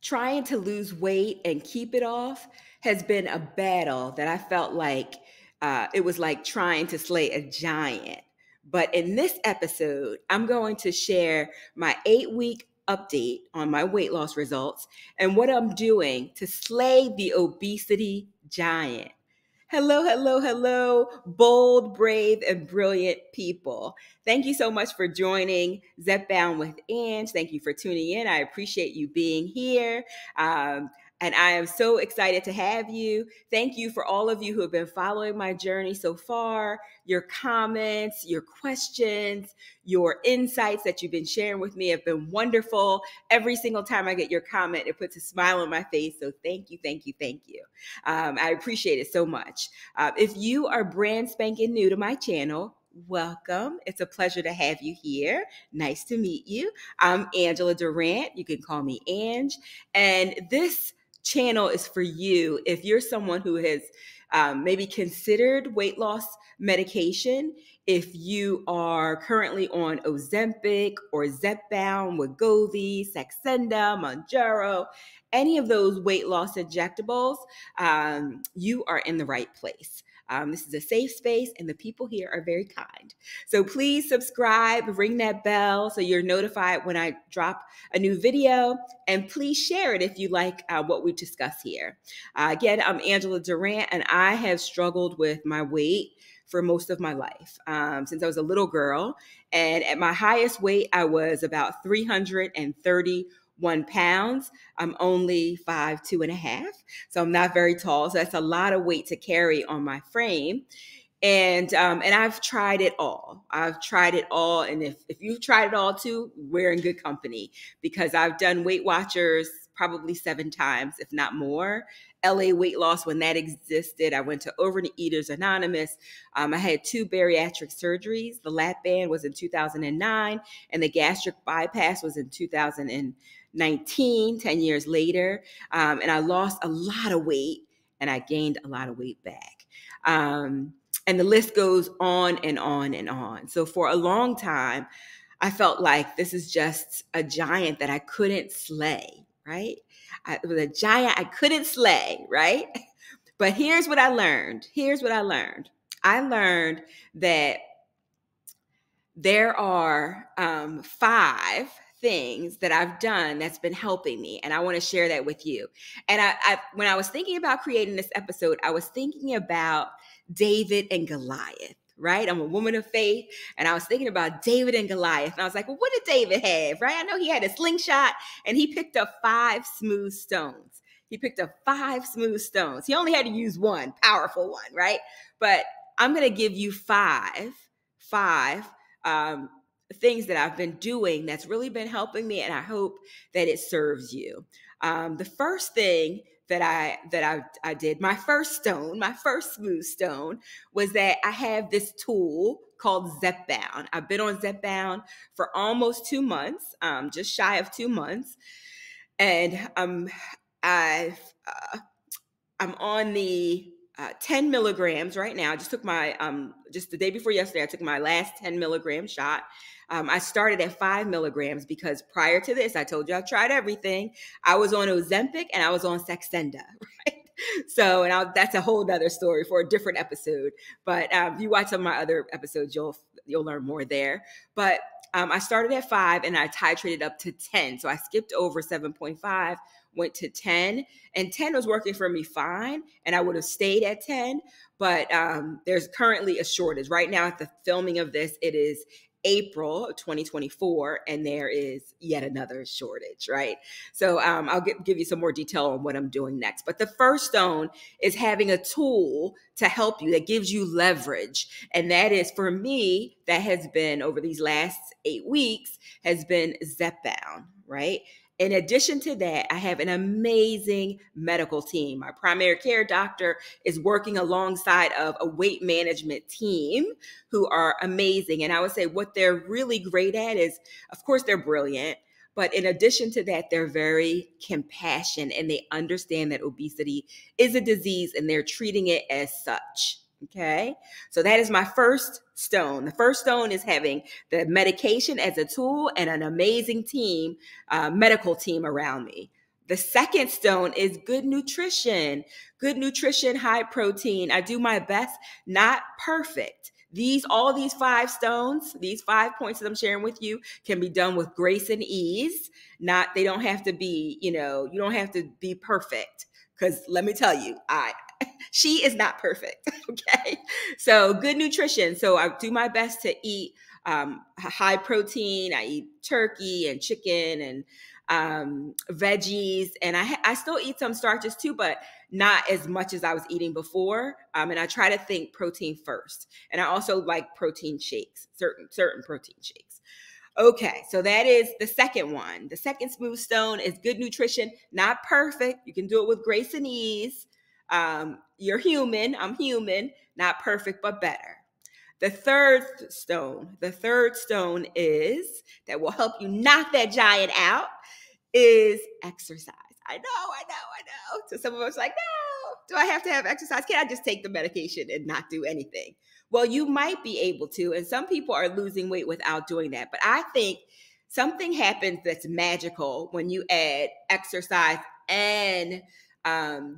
trying to lose weight and keep it off has been a battle that I felt like it was like trying to slay a giant. But in this episode, I'm going to share my 8-week update on my weight loss results and what I'm doing to slay the obesity giant. Hello, hello, hello, bold, brave, and brilliant people. Thank you so much for joining Zepbound with Ange. Thank you for tuning in. I appreciate you being here. And I am so excited to have you. Thank you for all of you who have been following my journey so far, your comments, your questions, your insights that you've been sharing with me have been wonderful. Every single time I get your comment, it puts a smile on my face. So thank you, thank you, thank you. I appreciate it so much. If you are brand spanking new to my channel, welcome. It's a pleasure to have you here. Nice to meet you. I'm Angela Durant. You can call me Ange. And this channel is for you if you're someone who has maybe considered weight loss medication, if you are currently on Ozempic or Zepbound, Wegovy, Saxenda, Mounjaro, any of those weight loss injectables, you are in the right place. This is a safe space and the people here are very kind. So please subscribe, ring that bell so you're notified when I drop a new video, and please share it if you like what we discuss here. Again, I'm Angela Durant and I have struggled with my weight for most of my life since I was a little girl. And at my highest weight, I was about 331 pounds. I'm only 5'2.5", so I'm not very tall. So that's a lot of weight to carry on my frame. And I've tried it all. I've tried it all. And if you've tried it all too, we're in good company, because I've done Weight Watchers probably 7 times, if not more. LA Weight Loss, when that existed. I went to Overeaters Anonymous. I had 2 bariatric surgeries. The lap band was in 2009, and the gastric bypass was in 2019, 10 years later. And I lost a lot of weight, and I gained a lot of weight back. And the list goes on and on and on. So for a long time, I felt like this is just a giant that I couldn't slay, right? It was a giant I couldn't slay, right? But here's what I learned. I learned that there are 5 things that I've done that's been helping me, and I want to share that with you. And when I was thinking about creating this episode, I was thinking about David and Goliath, right? I'm a woman of faith, and I was thinking about David and Goliath, and I was like, well, what did David have, right? I know he had a slingshot, and he picked up 5 smooth stones. He only had to use one, powerful one, right? But I'm going to give you five things that I've been doing that's really been helping me, and I hope that it serves you. The first thing that I did, my first smooth stone, was that I have this tool called Zepbound. I've been on Zepbound for almost 2 months, just shy of 2 months, and I'm on the 10 milligrams right now. I just took my, just the day before yesterday, I took my last 10 milligram shot. I started at 5 milligrams because prior to this, I told you I tried everything. I was on Ozempic and I was on Saxenda, right? So, that's a whole nother story for a different episode. But if you watch some of my other episodes, you'll learn more there. But I started at 5 and I titrated up to 10. So I skipped over 7.5, went to 10, and 10 was working for me fine, and I would have stayed at 10, but there's currently a shortage. Right now at the filming of this, it is April of 2024, and there is yet another shortage, right? So I'll give you some more detail on what I'm doing next. But the first stone is having a tool to help you that gives you leverage. And that is, for me, that has been over these last 8 weeks, has been Zepbound, right? In addition to that, I have an amazing medical team. My primary care doctor is working alongside of a weight management team who are amazing. And I would say what they're really great at is, of course, they're brilliant. But in addition to that, they're very compassionate, and they understand that obesity is a disease and they're treating it as such. Okay, so that is my first stone. The first stone is having the medication as a tool and an amazing team, medical team around me. The second stone is good nutrition. Good nutrition, high protein. I do my best, not perfect. All these 5 stones, these 5 points that I'm sharing with you can be done with grace and ease. They don't have to be, you don't have to be perfect. Because let me tell you, she is not perfect. Okay. So good nutrition. So I do my best to eat high protein. I eat turkey and chicken and veggies, and I still eat some starches too, but not as much as I was eating before. And I try to think protein first. And I also like protein shakes, certain protein shakes. Okay, so that is the second one. The second smooth stone is good nutrition, not perfect. You can do it with grace and ease. You're human. I'm human. Not perfect, but better. The third stone is that will help you knock that giant out is exercise. I know. So some of us are like, no, do I have to have exercise? Can't I just take the medication and not do anything? Well, you might be able to, and some people are losing weight without doing that. But I think something happens that's magical when you add exercise and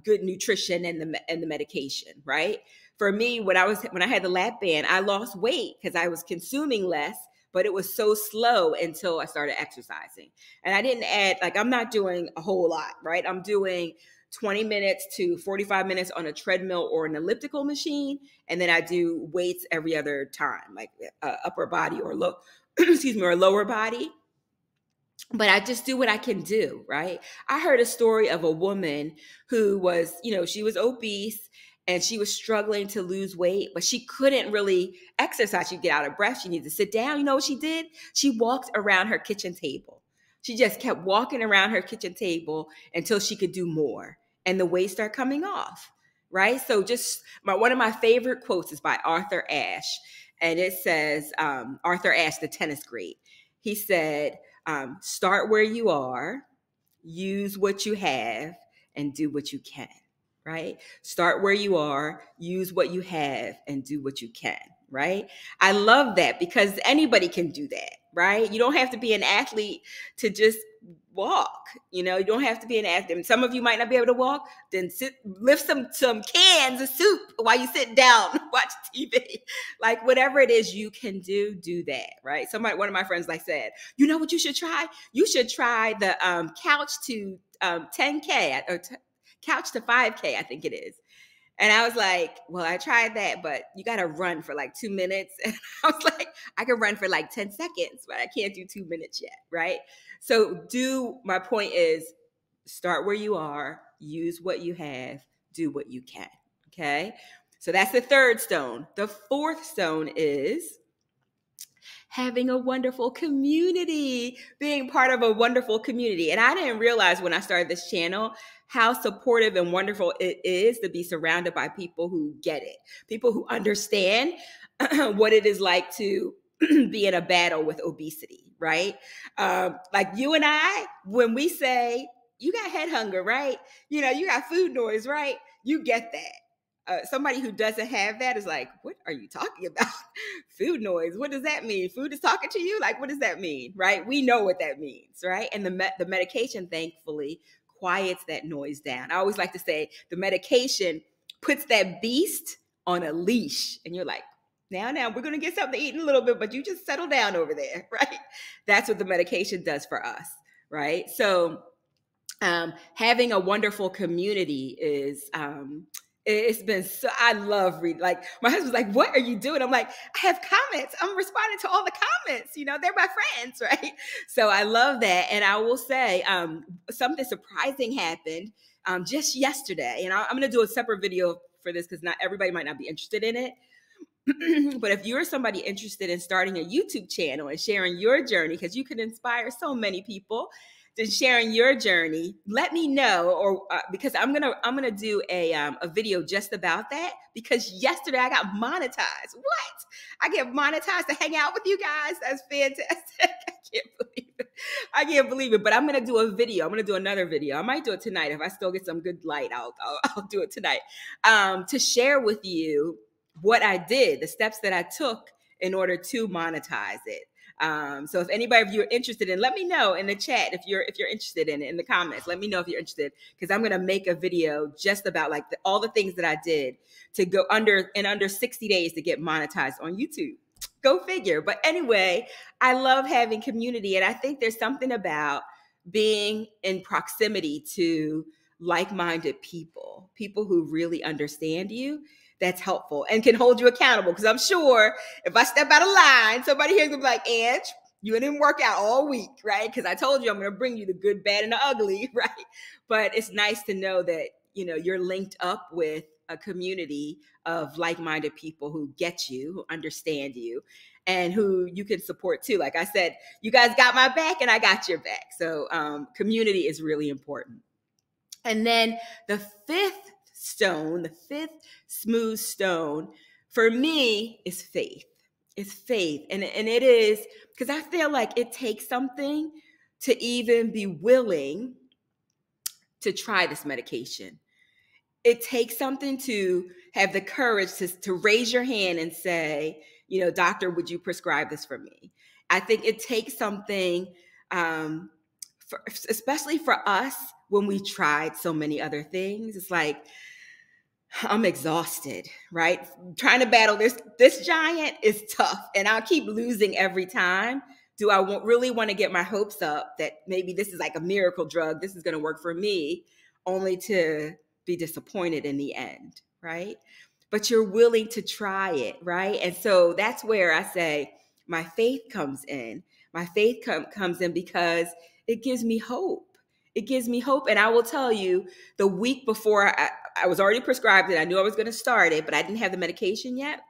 good nutrition and the medication, right? For me, when I had the lap band, I lost weight because I was consuming less, but it was so slow until I started exercising. And I didn't add, I'm not doing a whole lot, right? I'm doing 20 minutes to 45 minutes on a treadmill or an elliptical machine. And then I do weights every other time, like upper body or or lower body. But I just do what I can do, right? I heard a story of a woman who was, she was obese and she was struggling to lose weight, but she couldn't really exercise. She'd get out of breath. She needed to sit down. You know what she did? She walked around her kitchen table. She just kept walking around her kitchen table until she could do more. And the weight started coming off, right? So one of my favorite quotes is by Arthur Ashe. And it says, Arthur Ashe, the tennis great. He said, start where you are, use what you have, and do what you can, right? Start where you are, use what you have, and do what you can, right? I love that because anybody can do that, right? You don't have to be an athlete to just walk. You don't have to be an athlete. Some of you might not be able to walk, then lift some cans of soup while you sit down, watch TV. Whatever it is you can do that, right? One of my friends said, you know what you should try? You should try the couch to 10K or couch to 5K, I think it is. And I was like, well, I tried that, but you got to run for 2 minutes. And I was like, I can run for 10 seconds, but I can't do 2 minutes yet, right? So my point is, start where you are, use what you have, do what you can, okay? So that's the third stone. The fourth stone is having a wonderful community, being part of a wonderful community. And I didn't realize when I started this channel how supportive and wonderful it is to be surrounded by people who get it, people who understand what it is like to be in a battle with obesity, right? Like you and I, when we say, you got head hunger, right? You got food noise, right? You get that. Somebody who doesn't have that is like, what are you talking about? Food noise. What does that mean? Food is talking to you? What does that mean? Right? We know what that means, right? And the medication, thankfully, quiets that noise down. I always like to say the medication puts that beast on a leash. And you're like, now, we're going to get something to eat in a little bit, but you just settle down over there, right? That's what the medication does for us, right? So having a wonderful community is it's been so, I love reading. My husband's like, what are you doing? I'm like, I have comments. I'm responding to all the comments. They're my friends, right? So I love that. And I will say something surprising happened just yesterday. And I'm going to do a separate video for this because not everybody might not be interested in it. But if you're somebody interested in starting a YouTube channel and sharing your journey, because you can inspire so many people, then sharing your journey, let me know, or because I'm gonna do a video just about that. Because yesterday I got monetized. What? I get monetized to hang out with you guys. That's fantastic. I can't believe it. But I'm gonna do a video. I'm gonna do another video. I might do it tonight if I still get some good light. I'll do it tonight to share with you what I did, the steps that I took in order to monetize it. So if anybody of you are interested in, let me know in the chat if you're interested in it, in the comments. Let me know if you're interested, because I'm gonna make a video just about like all the things that I did to go under 60 days to get monetized on YouTube. Go figure. But anyway, I love having community, and I think there's something about being in proximity to like-minded people who really understand you, that's helpful and can hold you accountable. Because I'm sure if I step out of line, somebody here is gonna be like, Ange, you didn't work out all week, right? Because I told you I'm gonna bring you the good, bad, and the ugly, right? But it's nice to know that, you know, you're linked up with a community of like-minded people who get you, who understand you, and who you can support too. Like I said, you guys got my back and I got your back. So community is really important. And then the fifth smooth stone for me is faith. It's faith. And it is because I feel like it takes something to even be willing to try this medication. It takes something to have the courage to raise your hand and say, you know, doctor, would you prescribe this for me? I think it takes something, especially for us, when we tried so many other things. It's like, I'm exhausted, right? Trying to battle this giant is tough, and I'll keep losing every time. Do I really want to get my hopes up that maybe this is like a miracle drug, this is going to work for me, only to be disappointed in the end, right? But you're willing to try it, right? And so that's where I say my faith comes in. My faith comes in because it gives me hope. It gives me hope. And I will tell you, the week before I was already prescribed it, I knew I was going to start it, but I didn't have the medication yet.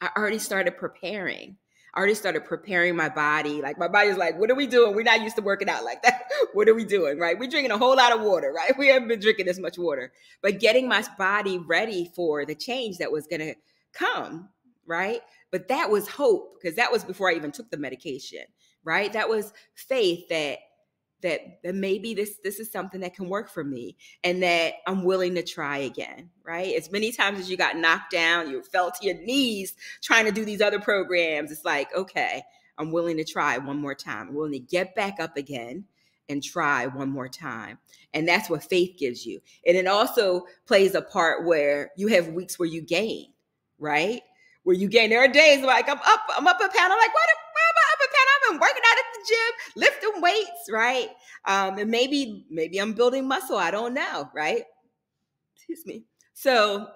I already started preparing. I already started preparing my body. Like my body's like, what are we doing? We're not used to working out like that. What are we doing, right? We're drinking a whole lot of water, right? We haven't been drinking this much water. But getting my body ready for the change that was going to come, right? But that was hope, because that was before I even took the medication, right? That was faith that maybe this is something that can work for me, and that I'm willing to try again, right? As many times as you got knocked down, you fell to your knees trying to do these other programs, it's like, okay, I'm willing to try one more time. I'm willing to get back up again and try one more time. And that's what faith gives you. And it also plays a part where you have weeks where you gain, right? Where you gain. There are days like I'm up a pound. I'm like, why am I up a pound? I've been working out at the gym, lifting weights, right? And maybe I'm building muscle. I don't know, right? Excuse me. So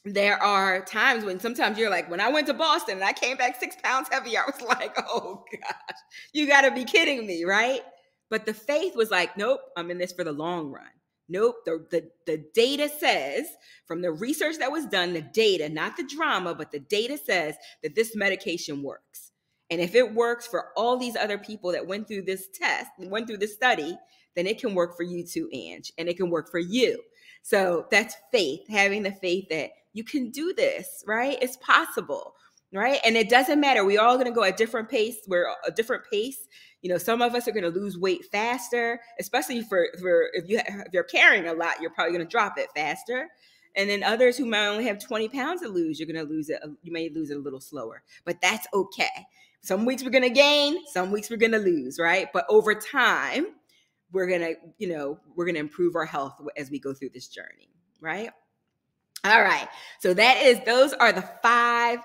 there are times when sometimes you're like, when I went to Boston and I came back 6 pounds heavier, I was like, oh gosh, you got to be kidding me, right? But the faith was like, nope, I'm in this for the long run. Nope, the data says, from the research that was done, the data, not the drama, but the data says that this medication works. And if it works for all these other people that went through this test, went through this study, then it can work for you too, Ange, and it can work for you. So that's faith, having the faith that you can do this, right? It's possible, right? And it doesn't matter. We're all going to go at different pace. We're a different pace. You know, some of us are going to lose weight faster, especially for if you're carrying a lot, you're probably going to drop it faster. And then others who might only have 20 pounds to lose, you're going to lose it. You may lose it a little slower, but that's okay. Some weeks we're going to gain, some weeks we're going to lose, right? But over time, we're going to improve our health as we go through this journey, right? All right. So those are the 5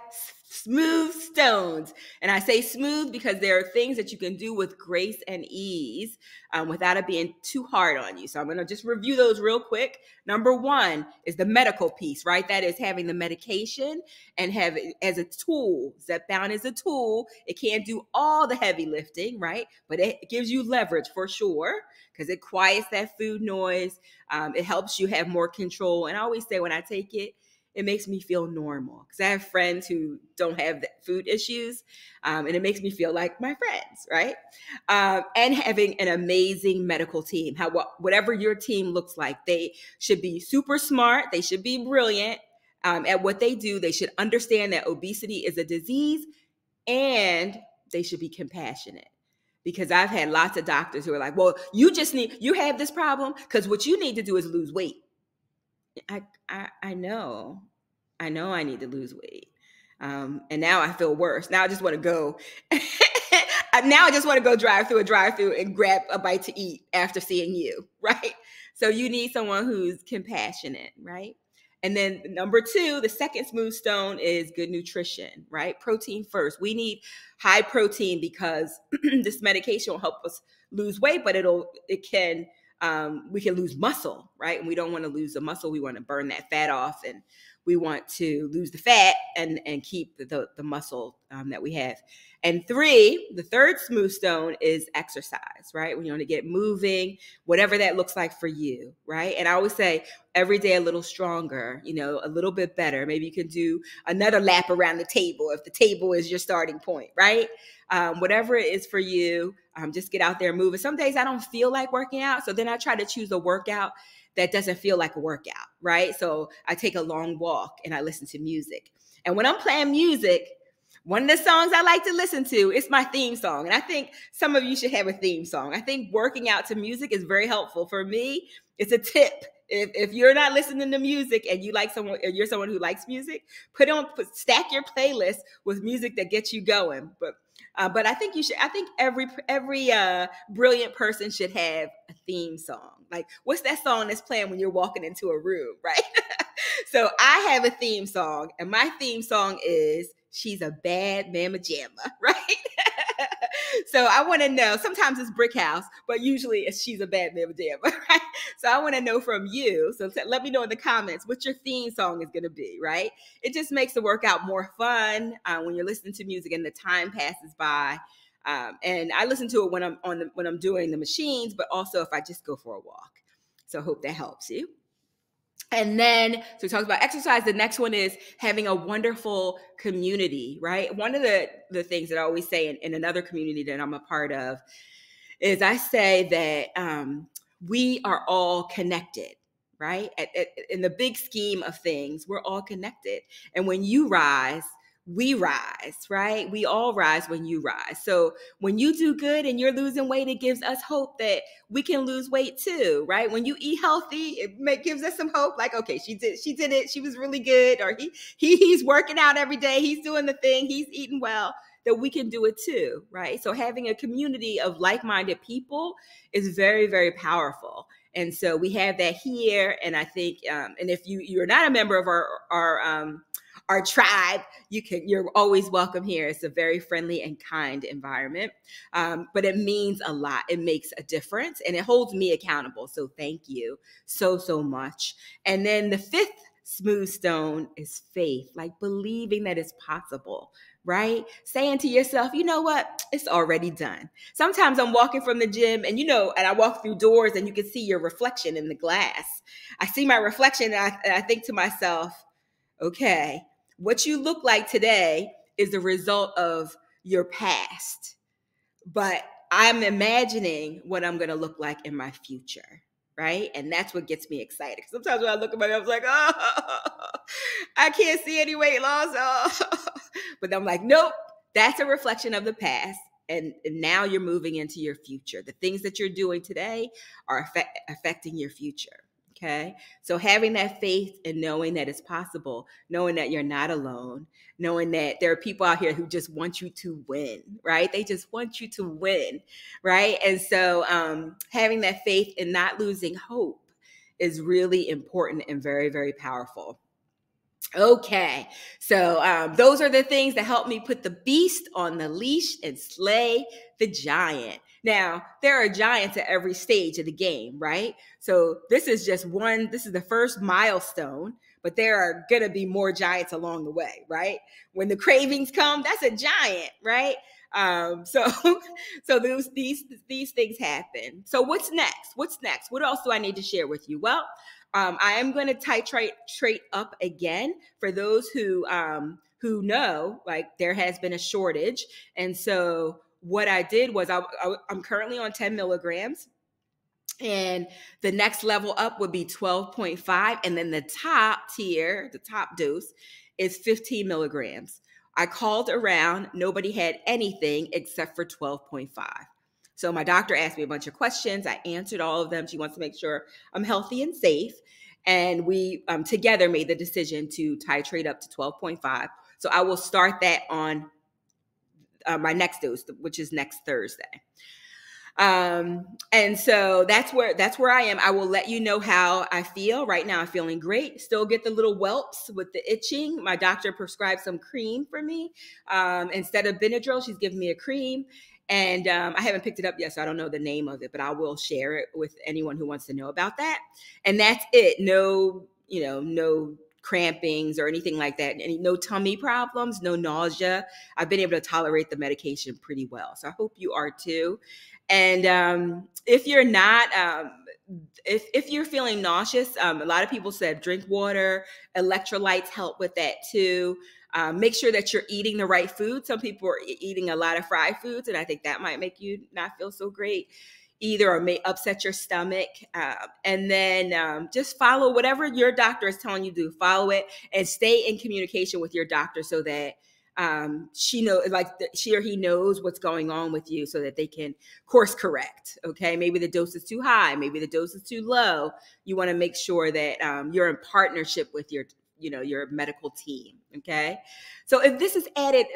smooth stones. And I say smooth because there are things that you can do with grace and ease without it being too hard on you. So I'm going to just review those real quick. Number 1 is the medical piece, right? That is having the medication and have it as a tool. Zepbound is a tool. It can't do all the heavy lifting, right? But it gives you leverage for sure, because it quiets that food noise. It helps you have more control. And I always say when I take it, it makes me feel normal, because I have friends who don't have food issues, and it makes me feel like my friends, right? And having an amazing medical team. Whatever your team looks like, they should be super smart. They should be brilliant at what they do. They should understand that obesity is a disease, and they should be compassionate. Because I've had lots of doctors who are like, well, you have this problem because what you need to do is lose weight. I know I need to lose weight. And now I feel worse. Now I just want to go. Now I just want to go drive through a drive-through and grab a bite to eat after seeing you, right? So you need someone who's compassionate, right? And then number two, the second smooth stone is good nutrition, right? Protein first. We need high protein because this medication will help us lose weight, but we can lose muscle, right? And we don't want to lose the muscle. We want to burn that fat off, and we want to lose the fat and keep the muscle that we have. And three, the third smooth stone is exercise, right? We want to get moving, whatever that looks like for you, right? And I always say every day a little stronger, a little bit better. Maybe you can do another lap around the table if the table is your starting point, right? Whatever it is for you, just get out there and move. And some days I don't feel like working out, so then I try to choose a workout that doesn't feel like a workout, right? So I take a long walk and I listen to music. And when I'm playing music, one of the songs I like to listen to is my theme song. And I think some of you should have a theme song. I think working out to music is very helpful. For me, it's a tip. If you're not listening to music and you're someone who likes music, stack your playlist with music that gets you going. But I think every brilliant person should have a theme song. Like, what's that song that's playing when you're walking into a room, right? So I have a theme song, and my theme song is She's a Bad Mama Jamma, right? So I want to know, sometimes it's Brick House, but usually it's She's a Bad Mama Jamma, right? So I want to know from you. So let me know in the comments what your theme song is going to be, right? It just makes the workout more fun when you're listening to music and the time passes by. And I listen to it when I'm doing the machines, but also if I just go for a walk. So I hope that helps you. And then, so we talked about exercise. The next one is having a wonderful community, right? One of the things that I always say in another community that I'm a part of is I say that we are all connected, right? In the big scheme of things, we're all connected. And when you rise, we rise, right? We all rise when you rise. So when you do good and you're losing weight, it gives us hope that we can lose weight too, right? When you eat healthy, it gives us some hope. Like, okay, she did it. She was really good. Or he's working out every day. He's doing the thing. He's eating well. That we can do it too, right? So having a community of like-minded people is very, very powerful. And so we have that here. And I think, and if you're not a member of our tribe, you're always welcome here. It's a very friendly and kind environment, but it means a lot. It makes a difference, and it holds me accountable. So thank you so much. And then the fifth smooth stone is faith, like believing that it's possible, right? Saying to yourself, you know what? It's already done. Sometimes I'm walking from the gym and I walk through doors and you can see your reflection in the glass. I see my reflection and I think to myself, okay, what you look like today is the result of your past, but I'm imagining what I'm going to look like in my future, right? And that's what gets me excited. Sometimes when I look at myself, I'm like, oh, I can't see any weight loss. Oh. But I'm like, nope, that's a reflection of the past. And now you're moving into your future. The things that you're doing today are affecting your future. Okay. So having that faith and knowing that it's possible, knowing that you're not alone, knowing that there are people out here who just want you to win, right? They just want you to win, right? And so having that faith and not losing hope is really important and very, very powerful. Okay, so those are the things that help me put the beast on the leash and slay the giant. Now, there are giants at every stage of the game, right? So this is the first milestone, but there are going to be more giants along the way, right? When the cravings come, that's a giant, right? So these things happen. So what's next? What else do I need to share with you? Well, I am going to titrate up again for those who know, like, there has been a shortage. And so what I did was I'm currently on 10 milligrams. And the next level up would be 12.5. And then the top tier, the top dose is 15 milligrams. I called around. Nobody had anything except for 12.5. So my doctor asked me a bunch of questions. I answered all of them. She wants to make sure I'm healthy and safe. And we together made the decision to titrate up to 12.5. So I will start that on my next dose, which is next Thursday. And so that's where I am. I will let you know how I feel. Right now, I'm feeling great. Still get the little whelps with the itching. My doctor prescribed some cream for me. Instead of Benadryl, she's giving me a cream. And I haven't picked it up yet, so I don't know the name of it, but I will share it with anyone who wants to know about that. And that's it. No, no crampings or anything like that. No tummy problems, no nausea. I've been able to tolerate the medication pretty well. So I hope you are too. And if you're not, if you're feeling nauseous, a lot of people said drink water, electrolytes help with that too. Make sure that you're eating the right food. Some people are eating a lot of fried foods, and I think that might make you not feel so great either, or may upset your stomach. And then just follow whatever your doctor is telling you to do. Follow it and stay in communication with your doctor so that she or he knows what's going on with you, so that they can course correct. Okay. Maybe the dose is too high. Maybe the dose is too low. You want to make sure that you're in partnership with your medical team. Okay. So if this has added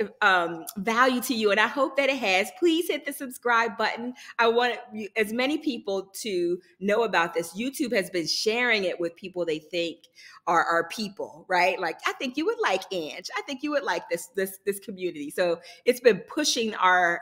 value to you, and I hope that it has, please hit the subscribe button. I want as many people to know about this. YouTube has been sharing it with people they think are our people, right? Like, I think you would like Ange. I think you would like this community. So it's been pushing our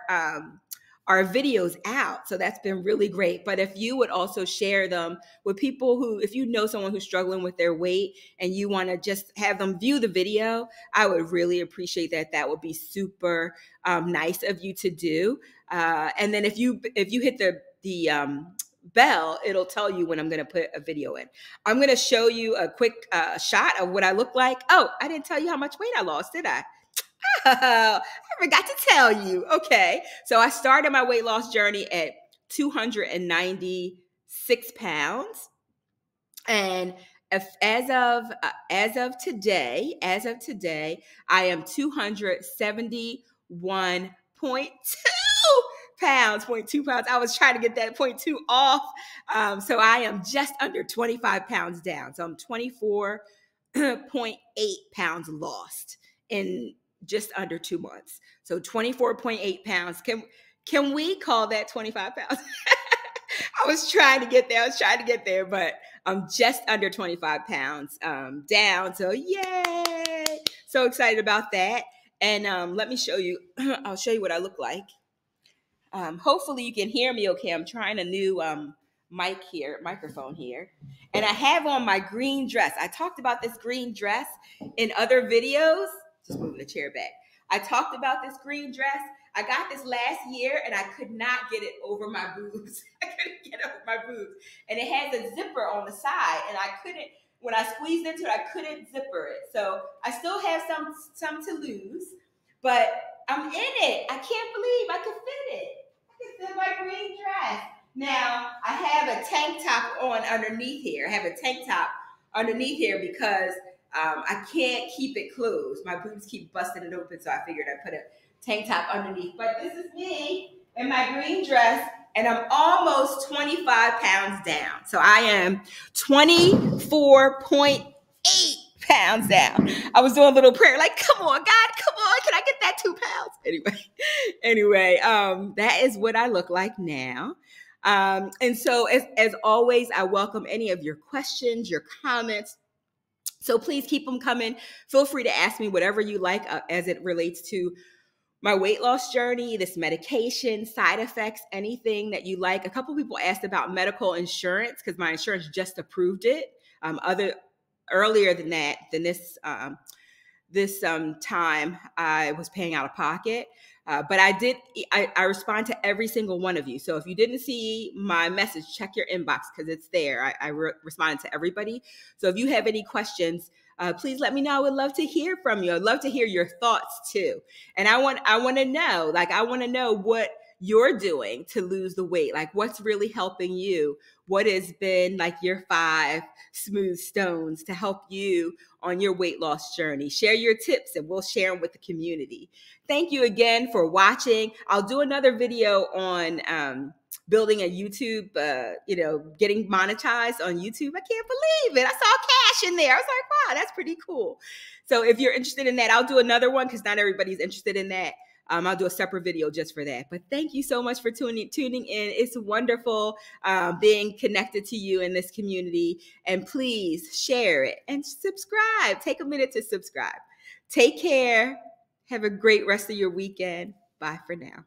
videos out. So that's been really great. But if you would also share them with people if you know someone who's struggling with their weight and you want to just have them view the video, I would really appreciate that. That would be super nice of you to do. And then if you hit the bell, it'll tell you when I'm going to put a video in. I'm going to show you a quick shot of what I look like. Oh, I didn't tell you how much weight I lost, did I? I forgot to tell you. Okay. So I started my weight loss journey at 296 pounds. And as of today, I am 271.2 pounds, 0.2 pounds. I was trying to get that 0.2 off. So I am just under 25 pounds down. So I'm 24.8 pounds lost in just under 2 months. So 24.8 pounds. Can we call that 25 pounds? I was trying to get there, but I'm just under 25 pounds down. So yay. So excited about that. And let me show you, I'll show you what I look like. Hopefully you can hear me okay. I'm trying a new microphone here. And I have on my green dress. I talked about this green dress in other videos. Just moving the chair back. I talked about this green dress. I got this last year and I could not get it over my boobs. I couldn't get it over my boobs. And it has a zipper on the side, and when I squeezed into it, I couldn't zipper it. So I still have some to lose, but I'm in it. I can't believe I could fit it. I can fit my green dress. Now, I have a tank top on underneath here. Because I can't keep it closed. My boobs keep busting it open, so I figured I'd put a tank top underneath. But this is me in my green dress, and I'm almost 25 pounds down. So I am 24.8 pounds down. I was doing a little prayer, like, come on, God, come on, can I get that 2 pounds? Anyway, that is what I look like now. And so as always, I welcome any of your questions, your comments. So please keep them coming. Feel free to ask me whatever you like as it relates to my weight loss journey, this medication, side effects, anything that you like. A couple people asked about medical insurance because my insurance just approved it. Earlier than this time, I was paying out of pocket. But I respond to every single one of you. So if you didn't see my message, check your inbox because it's there. I responded to everybody. So if you have any questions, please let me know. I would love to hear from you. I'd love to hear your thoughts too. And I want to know what you're doing to lose the weight. Like, what's really helping you? What has been like your 5 smooth stones to help you on your weight loss journey? Share your tips and we'll share them with the community. Thank you again for watching. I'll do another video on building a YouTube, getting monetized on YouTube. I can't believe it. I saw cash in there. I was like, wow, that's pretty cool. So if you're interested in that, I'll do another one because not everybody's interested in that. I'll do a separate video just for that. But thank you so much for tuning in. It's wonderful being connected to you in this community. And please share it and subscribe. Take a minute to subscribe. Take care. Have a great rest of your weekend. Bye for now.